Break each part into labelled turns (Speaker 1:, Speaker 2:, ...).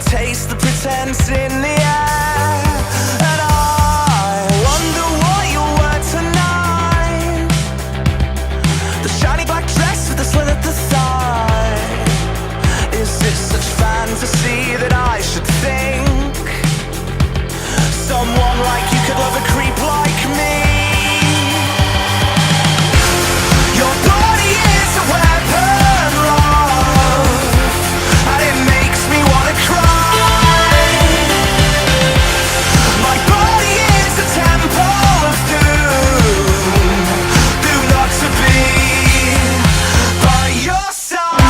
Speaker 1: taste the pretense in the air. And I wonder what you were tonight. The shiny black dress with the slit at the thigh. Is it such fantasy that I should think someone like you could love a creep like me? Your body is a weapon, love, and it makes me wanna cry. My body is a temple of doom, doomed not to be by your side.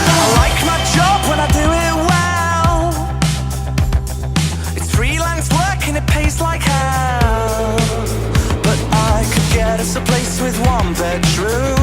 Speaker 1: I like my job when I do it well. It's freelance work and it pays like hell. But I could get us a place with one bedroom